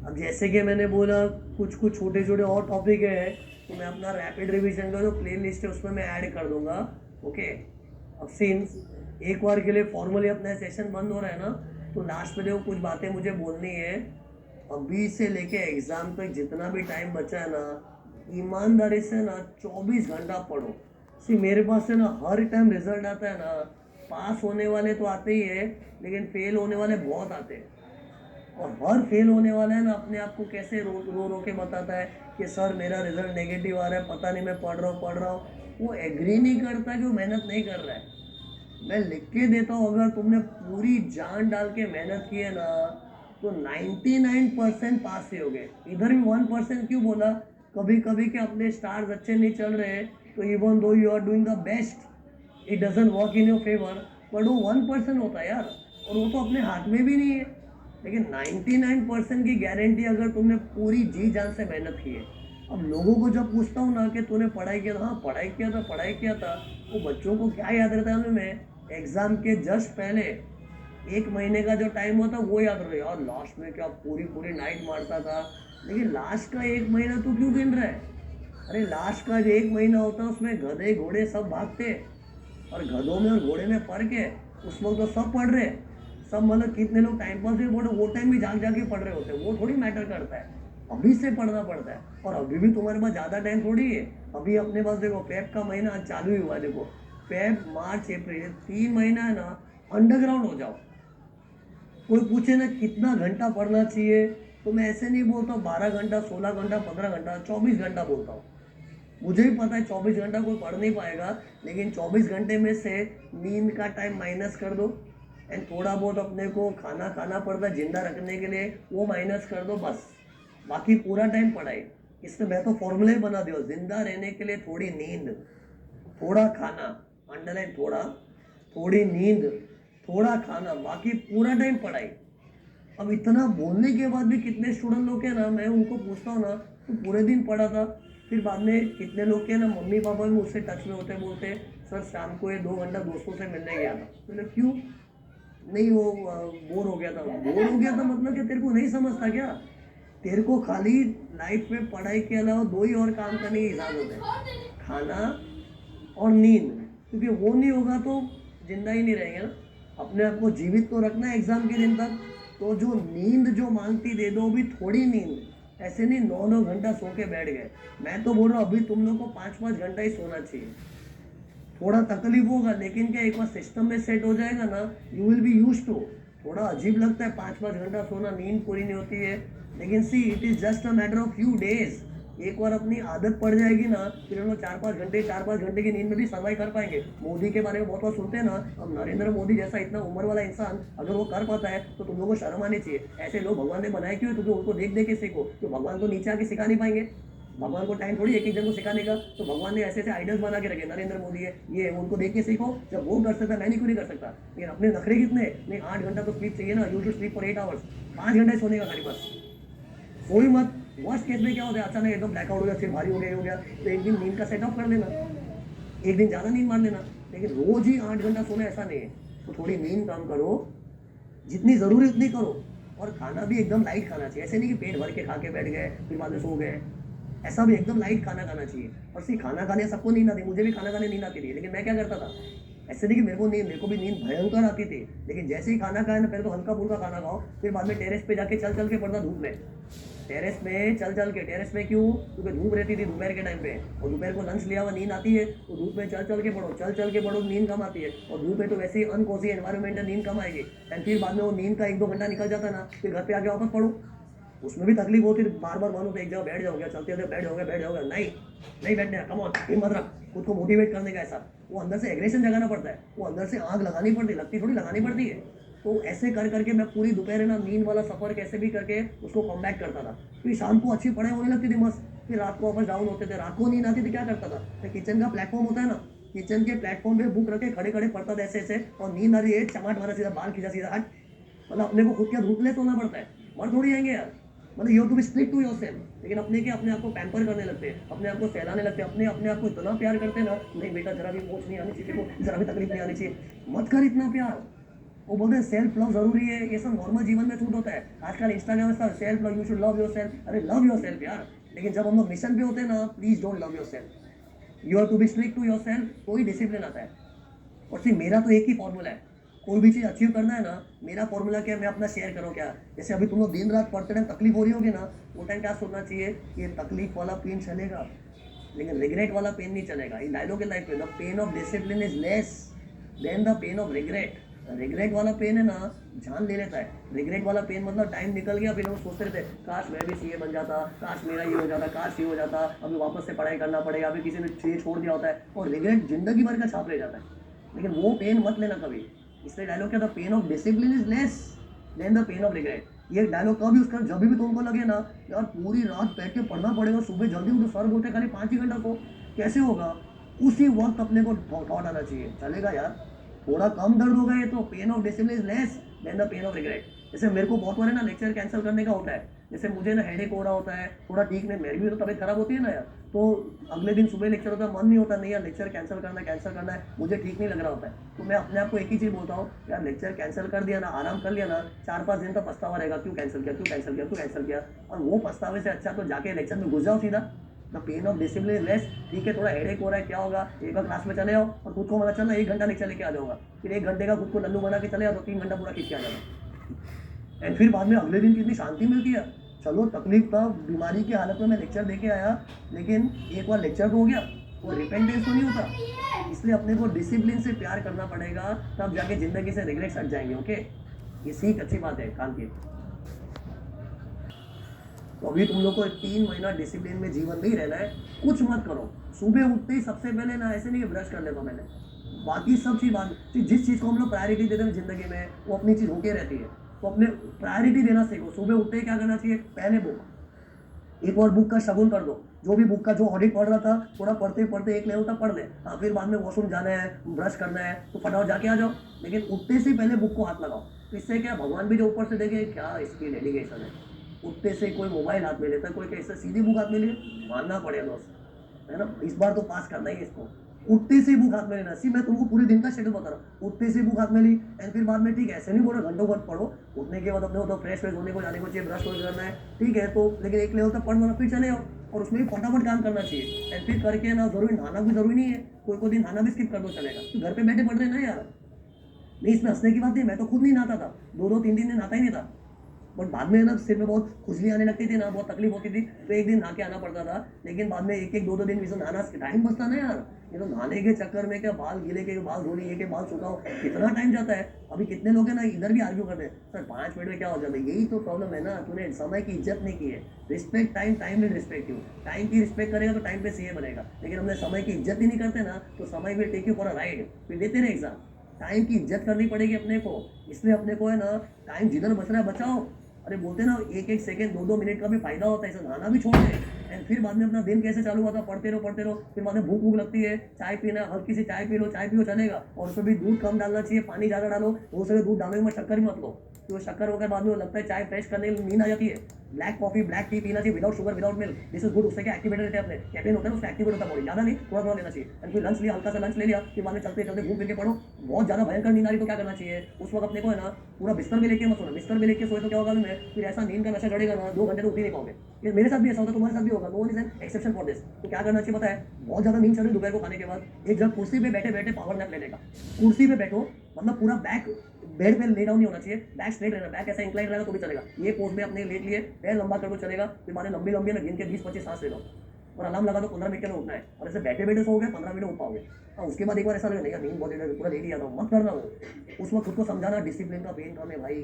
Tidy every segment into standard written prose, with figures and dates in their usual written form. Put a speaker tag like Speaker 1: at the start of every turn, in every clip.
Speaker 1: अब जैसे कि मैंने बोला कुछ कुछ छोटे छोटे और टॉपिक है, तो मैं अपना रैपिड रिवीजन का जो प्ले लिस्ट है उसमें मैं ऐड कर दूंगा। ओके। अब सिंस एक बार के लिए फॉर्मली अपना सेशन बंद हो रहा है ना, तो लास्ट में देखो कुछ बातें मुझे बोलनी है। अभी से लेके एग्जाम तक जितना भी टाइम बचा है ना, ईमानदारी से ना 24 घंटा पढ़ो। सी मेरे पास से ना हर टाइम रिजल्ट आता है ना, पास होने वाले तो आते ही है, लेकिन फेल होने वाले बहुत आते हैं। और हर फेल होने वाला है ना अपने आप को कैसे रो रो रो के बताता है कि सर मेरा रिजल्ट नेगेटिव आ रहा है, पता नहीं मैं पढ़ रहा हूँ। वो एग्री नहीं करता कि वो मेहनत नहीं कर रहा है। मैं लिख के देता हूँ, अगर तुमने पूरी जान डाल के मेहनत की है ना, तो 99% पास ही हो गए। इधर भी 1% क्यों बोला, कभी कभी के अपने स्टार्स अच्छे नहीं चल रहे, तो even though you are doing the best, it doesn't work in your favour. But वो 1% होता है यार, और वो तो अपने हाथ में भी नहीं है। लेकिन 99% की गारंटी अगर तुमने पूरी जी जान से मेहनत की है। अब लोगों को जब पूछता हूँ ना कि तूने पढ़ाई किया था, हाँ पढ़ाई किया था, वो बच्चों को क्या याद रहता है हमें, एग्जाम के जस्ट पहले 1 महीने का जो टाइम होता वो याद रहे यार, लास्ट में क्या पूरी पूरी नाइट मारता था। लेकिन लास्ट का 1 महीना तो क्यों गिन रहा है? अरे लास्ट का जो 1 महीना होता है उसमें गधे घोड़े सब भागते, और गधों में और घोड़े में फर्क है। उस वक्त तो सब पढ़ रहे, सब मतलब कितने लोग टाइम पास भी पढ़ रहे, वो टाइम भी जाग जाग के पढ़ रहे होते हैं, वो थोड़ी मैटर करता है। अभी से पढ़ना पड़ता है, और अभी भी तुम्हारे पास ज़्यादा टाइम थोड़ी है। अभी अपने पास देखो फेब का महीना आज चालू ही हुआ है, देखो फेब मार्च अप्रैल 3 महीना है ना, अंडरग्राउंड हो जाओ। कोई पूछे ना कितना घंटा पढ़ना चाहिए, तो मैं ऐसे नहीं बोलता हूँ 12 घंटा, 16 घंटा, 15 घंटा, 24 घंटा बोलता हूँ। मुझे भी पता है 24 घंटा कोई पढ़ नहीं पाएगा, लेकिन 24 घंटे में से नींद का टाइम माइनस कर दो, एंड थोड़ा बहुत अपने को खाना खाना पड़ता है जिंदा रखने के लिए, वो माइनस कर दो बस। बाकी पूरा टाइम पढ़ाई। इसमें मैं तो फॉर्मूले बना दिया, जिंदा रहने के लिए थोड़ी नींद, थोड़ा खाना, अंडरलाइन थोड़ा, थोड़ी नींद, थोड़ा खाना, बाकी पूरा टाइम पढ़ाई। अब इतना बोलने के बाद भी कितने स्टूडेंट लोग हैं ना, मैं उनको पूछता हूँ ना, तो पूरे दिन पढ़ा था। फिर बाद में कितने लोग के ना मम्मी पापा भी मुझसे टच में होते, बोलते सर शाम को ये 2 घंटा दोस्तों से मिलने गया था। मैंने क्यों? नहीं वो बोर हो गया था। बोर हो गया था मतलब कि तेरे को नहीं समझता क्या? तेरे को खाली लाइफ में पढ़ाई के अलावा दो ही और काम करने की इजाज़त है, खाना और नींद। क्योंकि वो नहीं होगा तो जिंदा ही नहीं रहेंगे ना। अपने आप को जीवित तो रखना है एग्जाम के दिन तक। तो जो नींद जो मांगती दे दो, भी थोड़ी नींद, ऐसे नहीं 9-9 घंटा सो के बैठ गए। मैं तो बोल रहा हूँ अभी तुम लोग को 5-5 घंटा ही सोना चाहिए। थोड़ा तकलीफ होगा, लेकिन क्या एक बार सिस्टम में सेट हो जाएगा ना, you will be used to. थोड़ा अजीब लगता है 5-5 घंटा सोना, नींद पूरी नहीं होती है, लेकिन see it is just a matter of few days. एक बार अपनी आदत पड़ जाएगी ना, फिर हम लोग 4-5 घंटे की नींद में भी सर्वाइव कर पाएंगे। मोदी के बारे में बहुत बार सुनते हैं ना, अब नरेंद्र मोदी जैसा इतना उम्र वाला इंसान अगर वो कर पाता है, तो तुम लोगों को शर्म आनी चाहिए। ऐसे लोग भगवान ने बनाए क्यों? क्योंकि उनको देख देख के सीखो, तो भगवान को नीचे आके सिखा नहीं पाएंगे। भगवान को टाइम थोड़ी एक एक जन को सिखाने का, तो भगवान ने ऐसे ऐसे आइडल्स बना के रखे, नरेंद्र मोदी है, ये है, उनको देख के सीखो। जब वो कर सकता है, मैं नहीं क्यों नहीं कर सकता? लेकिन अपने नखरे कितने? नहीं 8 घंटा तो स्लीप चाहिए ना, you should sleep for 8 hours. 5 घंटे सोने का खाली बस, सोई मत। वर्स्ट केस में क्या होता है, अचानक एकदम ब्लैकआउट हो गया, सिर भारी हो गया, तो एक दिन नींद का सेट ऑफ कर लेना, एक दिन ज़्यादा नींद मार लेना। लेकिन रोज ही 8 घंटा सोना ऐसा नहीं है। तो थोड़ी नींद कम करो, जितनी ज़रूरी उतनी करो। और खाना भी एकदम लाइट खाना चाहिए, ऐसे नहीं कि पेट भर के खा के बैठ गए फिर बाद में सो गए। ऐसा भी एकदम लाइट खाना खाना चाहिए। और सी खाना खाने सबको नींद आती, मुझे भी खाना खाने नींद आती थी, लेकिन मैं क्या करता था, ऐसे नहीं कि मेरे को भी नींद भयंकर आती थी। लेकिन जैसे ही खाना खाया ना, पहले तो हल्का फुल्का खाना खाओ, फिर बाद में टेरेस पे जाके चल चल के पड़ता धूप में। टेरेस में चल चल के, टेरेस में क्यों? क्योंकि धूप रहती थी दोपहर के टाइम पे, और दोपहर को लंच लिया हुआ नींद आती है, तो धूप में चल चल के पढ़ो, चल चल के पढ़ो, नींद कम आती है। और धूप में तो वैसे ही अनकोजी एनवायरमेंट है, नींद कम आएगी। एंड फिर बाद में वो नींद का 1-2 घंटा निकल जाता है ना, फिर घर पे आके वापस पढ़ो, उसमें भी तकलीफ होती है। बार बार मानो तो एक जगह बैठ जाओगे, चलते चलते बैठ जाओगे, नहीं नहीं बैठने का, कम ऑन हिम्मत रख, खुद को मोटिवेट करने का। ऐसा वो अंदर से एग्रेशन जगाना पड़ता है, वो अंदर से आग लगानी पड़ती है, लगती थोड़ी लगानी पड़ती है। तो ऐसे कर करके मैं पूरी दोपहर ना नींद वाला सफर कैसे भी करके उसको कॉम्बैट करता था। फिर शाम को अच्छी पढ़ाई होने लगती थी मस्त, फिर रात को वापस डाउन होते थे, रात को नींद आती थी, क्या करता था, तो किचन का प्लेटफॉर्म होता है ना, किचन के प्लेटफॉर्म पे बुक रखे खड़े खड़े पढ़ता था ऐसे ऐसे, और नींद आ रही है, चमाट मारा सीधा, बाल खींचा सीधा, हट। मतलब अपने को खुद क्या धूप ले सोना पड़ता है, मर थोड़ी आएंगे यार। मतलब you to be strict to yourself. लेकिन अपने के अपने आप को पैम्पर करने लगते हैं, अपने आप को सहलाने लगते हैं, अपने अपने आप को इतना प्यार करते हैं ना, नहीं बेटा जरा भी मोच नहीं आनी चाहिए, को जरा भी तकलीफ नहीं आनी चाहिए, मत कर इतना प्यार। वो बोलते हैं सेल्फ लव जरूरी है, ये सब नॉर्मल जीवन में छूट होता है। आजकल इंस्टाग्राम में सब self love, you should love your self. अरे लव योर सेल्फ यार, लेकिन जब हम लोग मिशन पे होते हैं ना, please don't love yourself. You have to be strict to yourself, तो ही डिसिप्लिन आता है। और सिर्फ मेरा तो एक ही फॉर्मूला है, कोई भी चीज़ अचीव करना है ना, मेरा फॉर्मूला क्या है, मैं अपना शेयर करूँ क्या। जैसे अभी तुम लोग दिन रात पढ़ते टाइम तकलीफ हो रही होगी ना, वो टाइम क्या सोचना चाहिए, ये तकलीफ वाला पेन चलेगा, लेकिन रिग्रेट वाला पेन नहीं चलेगा। इन डायलॉग के लाइफ में the pain of discipline is less than the pain of regret. Regret वाला पेन है ना, जान ले लेता है। रिग्रेट वाला पेन मतलब टाइम निकल गया, फिर हम सोचते रहते काश मैं भी सीए बन जाता, काश मेरा ये हो जाता, काश ये हो जाता, अभी वापस से पढ़ाई करना पड़ेगा, अभी किसी ने ये छोड़ दिया होता है, और रिग्रेट जिंदगी भर का छाप रह जाता है। लेकिन वो पेन मत लेना कभी। इसलिए डायलॉग क्या था, pain of discipline is less than the pain of regret. ये डायलॉग कभी उसका जब भी तुमको लगे ना यार पूरी रात बैठ के पढ़ना पड़ेगा, सुबह जल्दी उठो, सर बोलते खाली 5 ही घंटा सो, कैसे होगा, उसी वक्त अपने को थॉट आना चाहिए, चलेगा यार, थोड़ा कम दर्द होगा ये तो। Pain of discipline is less than the pain of regret. जैसे मेरे को बहुत बार ना लेक्चर कैंसिल करने का होता है, जैसे मुझे ना हेडेक हो रहा होता है, थोड़ा ठीक नहीं, मेरी भी तो तबीयत खराब होती है ना यार, तो अगले दिन सुबह लेक्चर होता है, मन नहीं होता, नहीं यार लेक्चर कैंसिल करना है, मुझे ठीक नहीं लग रहा होता है, तो मैं अपने आप को एक ही चीज़ बोलता हूँ, यार लेक्चर कैंसिल कर दिया ना, आराम कर लिया ना, 4-5 दिन का पछतावा रहेगा, क्यों कैंसिल किया। और वो पछतावे से अच्छा तो जाके लेक्चर में घुस जाओ सीधा। The pain of discipline is less. ठीक है, थोड़ा हेडेक हो रहा है, क्या होगा, एक बार क्लास में चले आओ और खुद को मना चलना 1 घंटा लेक्चर लेके आ जाऊंगा, फिर 1 घंटे का खुद को लल्लू बना के चले आओ तो 3 घंटा पूरा खींच के आ जाएगा। एंड फिर बाद में अगले दिन कितनी शांति मिलती है। चलो तकलीफ था, बीमारी की हालत में मैं लेक्चर दे के आया, लेकिन एक बार लेक्चर तो हो गया, वो रिपेंटेंस तो नहीं होता। इसलिए अपने को डिसिप्लिन से प्यार करना पड़ेगा, तब जाके जिंदगी से रिग्रेट्स हट जाएंगे। ओके, ये सीख अच्छी बात है काम की। तो अभी तुम लोग को 3 महीना डिसिप्लिन में जीवन में ही रहना है, कुछ मत करो। सुबह उठते ही सबसे पहले ना, ऐसे नहीं कि ब्रश कर लेता हूँ मैंने, बाकी सब चीज़ बाद, जिस चीज़ को हम लोग प्रायोरिटी देते हैं जिंदगी में, वो अपनी चीज़ होके रहती है, तो अपने प्रायोरिटी देना सीखो। सुबह उठते ही क्या करना चाहिए, पहले बुक, एक और बुक का शगुन कर दो, जो भी बुक का जो ऑडिट पढ़ रहा था, थोड़ा पढ़ते पढ़ते एक लेवल तक पढ़ ले, हाँ फिर बाद में वॉशरूम जाना है, ब्रश करना है, तो फटाफट जाके आ जाओ, लेकिन उठते से पहले बुक को हाथ लगाओ। तो इससे क्या, भगवान भी जो ऊपर से देखे क्या इसकी डेडिकेशन है। उठते से कोई मोबाइल हाथ में लेता है, कोई कैसे सीधी बुक हाथ में ले, मानना पड़ेगा दोस्त, है ना, इस बार तो पास करना ही है इसको। उठते से बुक हाथ में लेना, सी मैं तुमको पूरे दिन का शेड्यूल बता रहा हूँ, उठते से बुक हाथ में ली, एंड फिर बाद में ठीक है, ऐसे नहीं बोल रहा घंटों घंट पढ़ो, उठने के बाद अपने को तो फ्रेश होने को जाने को चाहिए, ब्रश करना है, ठीक है, तो लेकिन एक लेवल तक पढ़ना, फिर चले आओ, और उसमें भी फटाफट काम करना चाहिए। एंड फिर करके ना, जरूरी नहाना भी जरूरी नहीं है, कोई दिन नहाना भी स्किप कर दो चलेगा, तो घर पे बैठे पढ़ रहे ना यार, नहीं इसमें हंसने की बात नहीं, मैं तो खुद नहीं नहाता था, 2-2 3 दिन नहाता ही नहीं था, बट बाद में ना सिर में बहुत खुजली आने लगती थी ना, बहुत तकलीफ होती थी, तो एक दिन नहा के आना पड़ता था, लेकिन बाद में 1-1 2-2 दिन भी नहाना टाइम बचता ना यार। ये तो नहाने के चक्कर में क्या, बाल गीले के बाल धोने, ये के बाल सुखाओ, कितना टाइम जाता है। अभी कितने लोग हैं ना इधर भी आर्ग्यू करते हैं, सर 5 मिनट में क्या हो जाता है, यही तो प्रॉब्लम है ना, तूने समय की इज्जत नहीं की है। Respect time, time will respect you. Time की रिस्पेक्ट करेगा तो टाइम पे सीए बनेगा, लेकिन हमने समय की इज्जत ही नहीं करते ना, तो समय will take you for a ride, फिर देते रहे एग्जाम। टाइम की इज्जत करनी पड़ेगी अपने को, इसलिए अपने को है ना, टाइम जिधर बच रहा है बचाओ। अरे बोलते ना, 1-1 सेकंड 2-2 मिनट का भी फायदा होता है, ऐसा नहाना भी छोड़ दे। एंड फिर बाद में अपना दिन कैसे चालू हुआ था, पढ़ते रहो, फिर बाद में भूख भूख लगती है, चाय पीना, हल्की सी चाय पी लो, चाय पियो चलेगा, और उसमें भी दूध कम डालना चाहिए, पानी ज़्यादा डालो, वो सभी दूध डालोगे मत, शक्कर ही मत लो, तो शक्कर होकर बाद में लगता है चाय फ्रेश करने नींद आ जाती है। ब्लैक कॉफी, ब्लैक टी पीना चाहिए, without sugar, without milk, this is good. उससे क्या एक्टिवेटेड रहते हैं अपने, कैफीन होता है उससे एक्टिवेट होता है बॉडी, ज़्यादा नहीं, थोड़ा थोड़ा लेना चाहिए। एंड फिर लंच लिया, हल्का सा लंच ले लिया, फिर बाद में चलते चलते घूम फिर के पढ़ो। बहुत ज़्यादा भयंकर नींद आ रही तो क्या करना चाहिए, उस वक्त अपने को है ना, पूरा बिस्तर में लेके मत सोना, बिस्तर में लेके सोए तो क्या होगा में, फिर ऐसा नींद का नशा चढ़ेगा ना, 2 घंटे तो उठ ही नहीं पाओगे। ये मेरे साथ भी ऐसा होता है, तुम्हारे साथ भी होगा, no one is an exception for this. तो क्या करना चाहिए पता है, बहुत ज़्यादा नींद चल रही दोपहर को खाने के बाद, एक जगह कुर्सी पे बैठे बैठे पावर नैप लेने का। कुर्सी पे बैठो, मतलब पूरा बैक बेड पे ले डाउन नहीं होना चाहिए, बैक स्ट्रेट रहना, बैक ऐसा इंक्लाइन रहेगा तो भी चलेगा, ये पोज में अपने लेट लिए, पैर लंबा कर दो चलेगा, फिर माने लंबी लंबी ना गिन के 20-25 सांस ले लो, और अलार्म लगा दो 15 मिनट के लिए उठना है, और ऐसे बैठे बैठे सो गए 15 मिनट उठ पाओगे। और उसके बाद एक बार ऐसा लगे नहीं यार नींद बहुत पूरा लेट ही आता हूँ, मत करना वो। उस वक्त खुद को समझाना, डिसिप्लिन का पेन काम है भाई,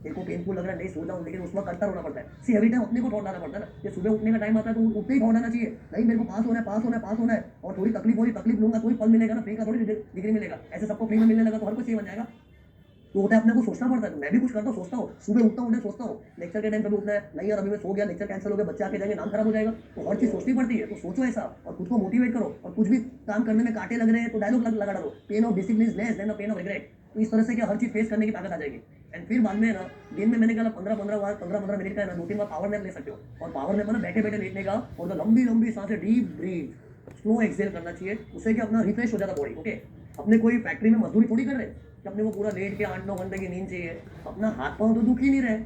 Speaker 1: तेरे को पेनफुल लग रहा है नहीं सो जाऊँ, लेकिन उस वक्त करता रहना पड़ता है। सी एवरी टाइम अपने को थॉट लाना पड़ता है ना, ये सुबह उठने का टाइम आता है तो उठते ही थॉट आना चाहिए, नहीं मेरे को पास होना है, और थोड़ी तकलीफ हो रही, तकलीफ लूंगा तो ही फल मिलेगा ना, फ्री का थोड़ी डिग्री मिलेगा, ऐसे सबको फ्री में मिलने लगा तो हर कुछ सही बन जाएगा। तो होता है अपने को सोचना पड़ता है, तो मैं भी कुछ करता हूँ, सोचता हूँ, सुबह उठता हूँ सोचता हूँ लेक्चर के टाइम कभी उठना है, नहीं यार अभी मैं सो गया, लेक्चर कैंसिल हो गया, बच्चे आके जाएंगे, नाम खराब हो जाएगा, तो हर चीज़ सोचनी पड़ती है। तो सोचो ऐसा और खुद को मोटिवेट करो, और कुछ भी काम करने में कांटे लग रहे हैं तो डायलॉग लगा डालो, pain of discipline is less than the pain of regret. तो इस तरह से क्या हर चीज़ फेस करने की ताकत आ जाएगी। एंड फिर बाद में ना, दिन में मैंने कहा 15-15 मिनट का है ना, 2-3 बार पावर नैप ले सकते हो, और पावर नैप ना बैठे बैठे लेटने का, और लंबी लंबी सांसें, डीप ब्रीथ, स्लो एक्सेल करना चाहिए, उससे कि अपना रिफ्रेश हो जाता बॉडी। ओके, अपने कोई फैक्ट्री में मजदूरी थोड़ी कर रहे हैं, कि अपने को पूरा लेट के 8-9 घंटे की नींद चाहिए। अपना हाथ पाँव तो दुख ही नहीं रहे,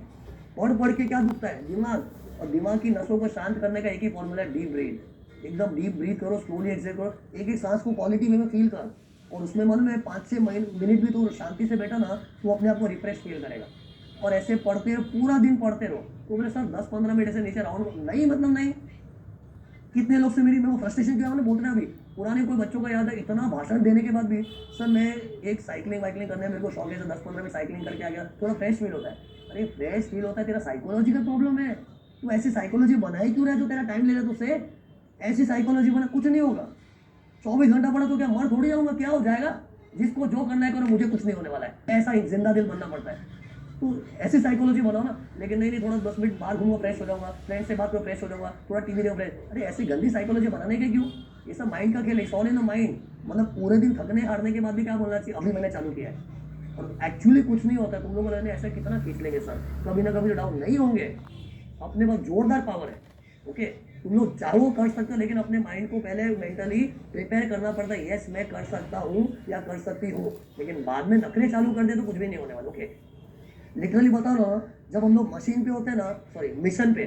Speaker 1: पढ़ पढ़ के क्या दुखता है? दिमाग। और दिमाग की नसों को शांत करने का एक ही फॉर्मूला है, डीप ब्रीथ। एकदम डीप ब्रीथ करो, स्लोली एक्सेल करो, एक एक सांस को क्वालिटी वे में फील कर, और उसमें मालूम है 5 से मिनट भी तो शांति से बैठा ना, तो अपने आप को रिफ्रेश फील करेगा। और ऐसे पढ़ते रहो, पूरा दिन पढ़ते रहो। तो बोले सर 10-15 मिनट से नीचे राउंड नहीं, मतलब नहीं। कितने लोग से मेरी फ्रस्ट्रेशन क्या बोलते हैं अभी, पुराने कोई बच्चों का याद है, इतना भाषण देने के बाद भी सर मैं एक साइकिलिंग वाइकलिंग करने में मेरे को शौक है, 10-15 मिनट साइकिलिंग करके आ गया, थोड़ा फ्रेश फील होता है। अरे फ्रेश फील होता है, तेरा साइकोलॉजी का प्रॉब्लम है। तू ऐसी साइकोलॉजी बनाई क्यों रहा है जो तेरा टाइम ले रहा है तुझसे? ऐसी साइकोलॉजी बना, कुछ नहीं होगा। 24 घंटा पढ़ा तो क्या मर थोड़ी जाऊंगा? क्या हो जाएगा? जिसको जो करना है करो, मुझे कुछ नहीं होने वाला है, ऐसा ही जिंदा दिल बनना पड़ता है। तो ऐसी साइकोलॉजी बनाओ ना। लेकिन नहीं थोड़ा 10 मिनट बाहर घूमूंगा, फ्रेश हो जाऊंगा, फ्रेंड से बात करो, फ्रेश हो जाऊंगा, थोड़ा टीवी देखो, फ्रेश। अरे ऐसी गंदी साइकोलॉजी बनाने के क्यों? ये सब माइंड का खेल है, ऑल इन द माइंड। मतलब पूरे दिन थकने हारने के बाद भी क्या बोलना चाहिए, अभी मैंने चालू किया है। और एक्चुअली कुछ नहीं होता है। तुम लोग रहने ऐसा कितना खींच लेंगे सर, कभी ना कभी तो डाउन नहीं होंगे। अपने पास जोरदार पावर है, ओके। तुम लोग चाहो कर सकते हो, लेकिन अपने माइंड को पहले मेंटली प्रिपेयर करना पड़ता है, यस मैं कर सकता हूँ या कर सकती हूँ। लेकिन बाद में नखरे चालू कर दे तो कुछ भी नहीं होने वाला, ओके। लिटरली बता रहा हूँ, जब हम लोग मशीन पे होते हैं ना, सॉरी मिशन पे,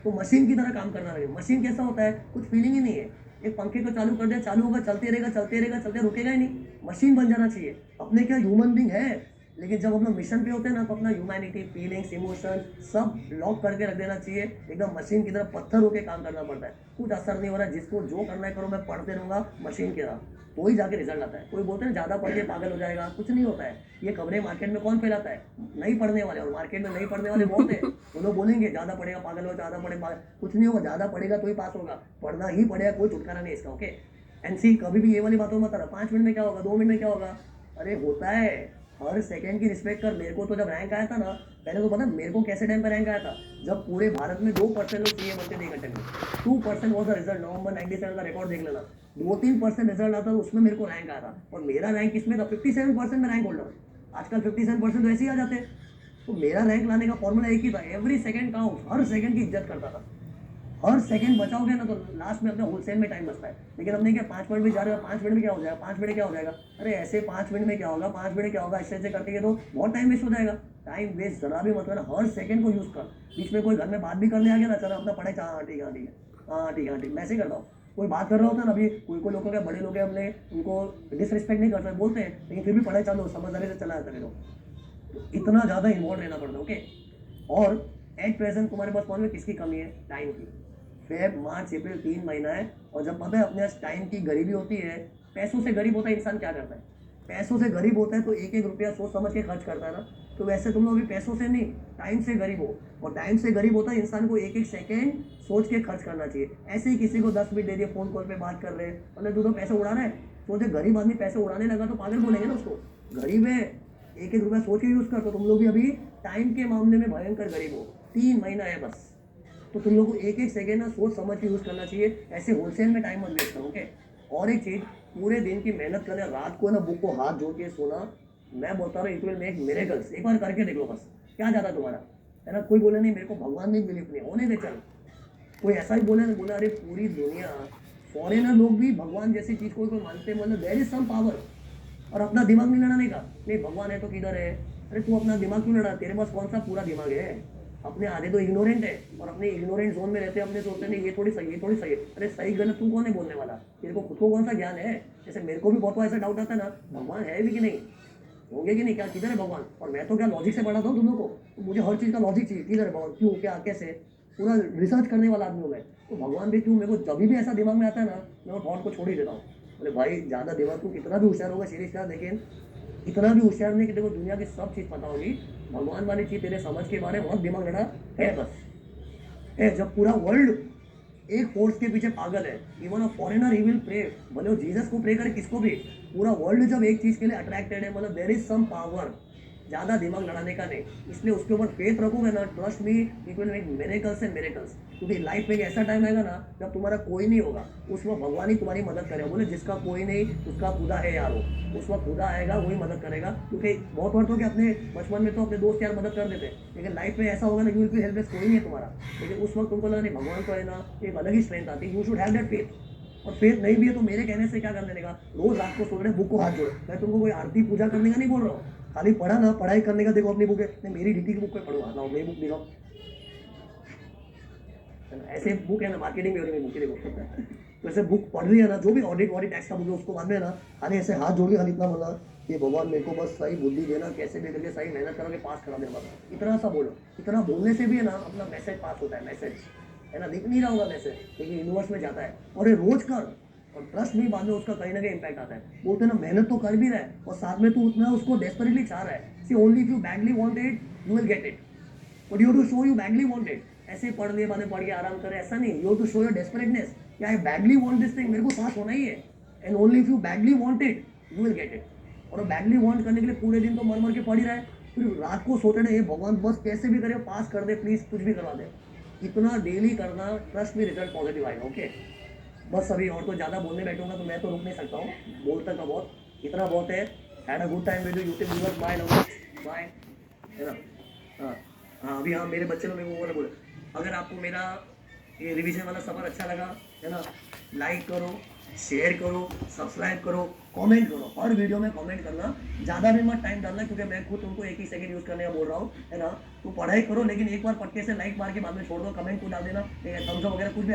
Speaker 1: तो मशीन की तरह काम करना नहीं। मशीन कैसा होता है, कुछ फीलिंग ही नहीं है। एक पंखे को चालू कर दिया, चालू होगा, चलते रहेगा चलते रहेगा चलते, रुकेगा ही नहीं। मशीन बन जाना चाहिए। अपने क्या ह्यूमन बींग है, लेकिन जब हम लोग मिशन पे होते हैं ना, तो अपना ह्यूमैनिटी, फीलिंग्स, इमोशन सब लॉक करके रख देना चाहिए। एकदम मशीन की तरह पत्थर होकर काम करना पड़ता है। कुछ असर नहीं हो रहा है, जिसको जो करना है करो, मैं पढ़ते रहूंगा मशीन की तरह, तो ही जाके रिजल्ट आता है। कोई बोलते हैं ज़्यादा पढ़ के पागल हो जाएगा, कुछ नहीं होता है। ये खबरें मार्केट में कौन फैलाता है? नहीं पढ़ने वाले। और मार्केट में नहीं पढ़ने वाले बहुत है। वो लोग बोलेंगे ज़्यादा पढ़ेगा पागल हो, ज़्यादा पढ़े पागल, कुछ नहीं होगा। ज़्यादा पढ़ेगा तो ही पास होगा, पढ़ना ही पड़ेगा, कोई छुटकारा नहीं इसका, ओके। एनसी कभी भी ये वाली बातों में मत रहा, 5 मिनट में क्या होगा, 2 मिनट में क्या होगा। अरे होता है, हर सेकंड की रिस्पेक्ट कर। मेरे को तो जब रैंक आया था ना, पहले तो पता मेरे को कैसे टाइम पर रैंक आया था, जब पूरे भारत में 2% लोग सीए बनते थे 1 घंटे में। 2% वॉज द रिजल्ट। नवंबर 97 का रिकॉर्ड देख लेना। 2-3% रिजल्ट आता था, उसमें मेरे को रैंक आया था। और मेरा रैंक किसमें था, 57% में रैंक होल्डर। आजकल 57% तो ऐसे ही आ जाते हैं। तो मेरा रैंक लाने का फॉर्मूला एक ही था, एवरी सेकंड काउंट। हर सेकंड की इज्जत करता था। हर सेकंड बचाओगे ना तो लास्ट में अपने होलसेल में टाइम बचता है। लेकिन अपने क्या 5 मिनट भी जा रहे हो, 5 मिनट में क्या हो जाएगा, 5 मिनट क्या हो जाएगा। अरे ऐसे 5 मिनट में क्या होगा, 5 मिनट क्या होगा, ऐसे ऐसे करके तो बहुत टाइम वेस्ट हो जाएगा। टाइम वेस्ट जरा भी मत करना, हर सेकंड को यूज कर। बीच में कोई घर में बात भी करने आ गया ना, चलो अपना पढ़ाई, हाँ ठीक है हाँ ठीक है हाँ ठीक है हाँ ठीक, मैं ऐसे ही करता हूँ। कोई बात कर रहा होता है ना, अभी कोई कोई लोगों के बड़े लोग हैं, हमने उनको डिसरिस्पेक्ट नहीं करते, बोलते हैं, लेकिन फिर भी पढ़ाई चालू समझदारी से चला जाता है लोग। इतना ज़्यादा इन्वॉल्व रहना पड़ता है, ओके। और एट प्रेजेंट तुम्हारे पास कौन में किसकी कमी है, टाइम की। फेब मार्च अप्रैल 3 महीना है। और जब पता है अपने पास टाइम की गरीबी होती है, पैसों से गरीब होता है इंसान, क्या करता है, पैसों से गरीब होता है तो एक एक रुपया सोच समझ के खर्च करता है ना। तो वैसे तुम लोग अभी पैसों से नहीं, टाइम से गरीब हो। और टाइम से गरीब होता है इंसान को एक एक सेकेंड सोच के खर्च करना चाहिए। ऐसे ही किसी को 10 मिनट दे दिए, फोन कॉल पे बात कर रहे हैं, मतलब तू तो पैसे उड़ा रहा है। सोचे गरीब आदमी पैसे उड़ाने लगा तो पागल बोलेंगे ना उसको, गरीब है। एक एक रुपया सोच के यूज कर। तो तुम लोग भी अभी टाइम के मामले में भयंकर गरीब हो। 3 महीना है बस, तो तुम लोग को एक एक सेकेंड ना सोच समझ के यूज़ करना चाहिए। ऐसे होलसेल में टाइम मत वेस्ट करो, ओके। और एक चीज़, पूरे दिन की मेहनत करने, रात को ना बुक को हाथ जोड़ के सोना। मैं बोलता हूँ इट विल मेक मिरेकल्स। एक बार करके देख लो बस, क्या जाता तुम्हारा, है ना। कोई बोले नहीं मेरे को भगवान में बिलीव नहीं, होने दे चल। कोई ऐसा ही बोले ना, बोला अरे पूरी दुनिया, फॉरेनर लोग भी भगवान जैसी चीज़ कोई कोई मानते हैं, मतलब देयर इज सम पावर। और अपना दिमाग नहीं लड़ाने का, नहीं भगवान है तो किधर है। अरे तू अपना दिमाग क्यों लड़ा, तेरे पास कौन सा पूरा दिमाग है। अपने आधे तो इग्नोरेंट है, और अपने इग्नोरेंट जोन में रहते हैं। अपने सोचते नहीं ये थोड़ी सही, ये थोड़ी सही है। अरे सही गलत तू कौन है बोलने वाला, तेरे को खुद को कौन सा ज्ञान है। जैसे मेरे को भी बहुत ऐसा डाउट आता है ना, भगवान है भी कि नहीं, होंगे कि नहीं, क्या किधर है भगवान। और मैं तो क्या लॉजिक से पढ़ाता हूँ तुम लोग को, तो मुझे हर चीज़ का लॉजिक चाहिए, किधर है भगवान, क्यों, क्या, कैसे, पूरा रिसर्च करने वाला आदमी हूँ मैं। तो भगवान भी क्यों, मेरे को जब भी ऐसा दिमाग में आता है ना, मैं वो थॉट को छोड़ ही देता हूँ। बोले भाई ज़्यादा दिमाग तू कितना भी होशियार होगा सीरीज का, लेकिन इतना भी होशियार नहीं कि देखो दुनिया की सब चीज़ पता होगी। भगवान वाली चीज़ तेरे समझ के बारे में बहुत दिमाग लड़ा है बस। है जब पूरा वर्ल्ड एक फोर्स के पीछे पागल है, even a foreigner he will pray, भले वो जीसस को प्रे करे, किसको भी, पूरा वर्ल्ड जब एक चीज़ के लिए अट्रैक्टेड है, मतलब देयर इज सम पावर। ज़्यादा दिमाग लड़ाने का नहीं, इसलिए उसके ऊपर फेथ रखोगे ना, trust me it will make miracles and miracles. क्योंकि लाइफ में एक ऐसा टाइम आएगा ना जब तुम्हारा कोई नहीं होगा, उस वक्त भगवान ही तुम्हारी मदद करेगा। बोले जिसका कोई नहीं उसका खुदा है यारो, उस वक्त खुदा आएगा वही मदद करेगा। क्योंकि बहुत बार तो कि अपने बचपन में तो अपने दोस्त यार मदद कर देते, लेकिन लाइफ में ऐसा होगा ना, यू विल बी हेल्पलेस, कोई नहीं है तुम्हारा। लेकिन उस वक्त तुमको लगा नहीं भगवान तो है ना, एक अलग ही स्ट्रेंथ आती है। You should have that faith. और फेथ नहीं भी है तो मेरे कहने से क्या कर लेने का, रोज रात को सो रहे बुक को हाथ जोड़ो। मैं तुमको कोई आरती पूजा करने का नहीं बोल रहा हूँ, खाली पढ़ा ना, पढ़ाई करने का। देखो अपनी बुक है, नहीं मेरी डीटी की बुक पे पढ़ो, लाओ मेरी बुक दिखाओ, ऐसे बुक है ना, मार्केटिंग भी हो रही है बुक की, देखो तो ऐसे बुक पढ़ रही है ना, जो भी ऑडिट वॉडिट टैक्स का बुक है उसको बाद में ना खाली ऐसे हाथ जोड़ के खाली इतना बोलना, ये भगवान मेरे को बस सही बुद्धि देना, कैसे भी करके सही मेहनत करोगे पास करा देना, बस इतना सा बोलो। इतना बोलने से भी है ना अपना मैसेज पास होता है, मैसेज है ना, दिख नहीं रहा होगा मैसेज, लेकिन यूनिवर्स में जाता है। और ये रोज कर, और ट्रस्ट भी बाद में उसका कहीं ना कहीं इंपैक्ट आता है। बोलते हैं ना मेहनत तो कर भी रहा है और साथ में तू उतना उसको डेस्परेटली चाह रहा है। See only if you badly want it you will get it, but you to show you badly want it. ऐसे पढ़ लिए बाद में पढ़ के आराम करे ऐसा नहीं, you to show your desperateness, या I badly want this thing, मेरे को पास होना ही है, and only if you badly want it you will get it. और बैडली वांट करने के लिए पूरे दिन तो मर मर के पढ़ ही रहा है, फिर रात को सोते रहे भगवान बस कैसे भी करे पास कर दे प्लीज, कुछ भी करवा दे। इतना डेली करना, ट्रस्ट में रिजल्ट पॉजिटिव आएगा। ओके बस अभी और तो ज़्यादा बोलने बैठूंगा तो मैं तो रुक नहीं सकता हूँ, बोलता का बहुत, इतना बहुत है। Had a good time with you YouTube viewers, bye love, bye, है ना। हाँ हाँ, अभी हाँ मेरे बच्चे लोग मेरे को बोले, अगर आपको मेरा ये रिवीजन वाला सफ़र अच्छा लगा है ना, लाइक करो, शेयर करो, सब्सक्राइब करो, कमेंट करो, हर वीडियो में कमेंट करना, ज़्यादा भी मत टाइम डालना क्योंकि मैं खुद तुमको एक ही सेकंड यूज़ करने का बोल रहा हूँ, है ना। तो पढ़ाई करो लेकिन एक बार पटके से लाइक मार के बाद में छोड़ दो, कमेंट को डाल देना, थम्स अप वगैरह कुछ भी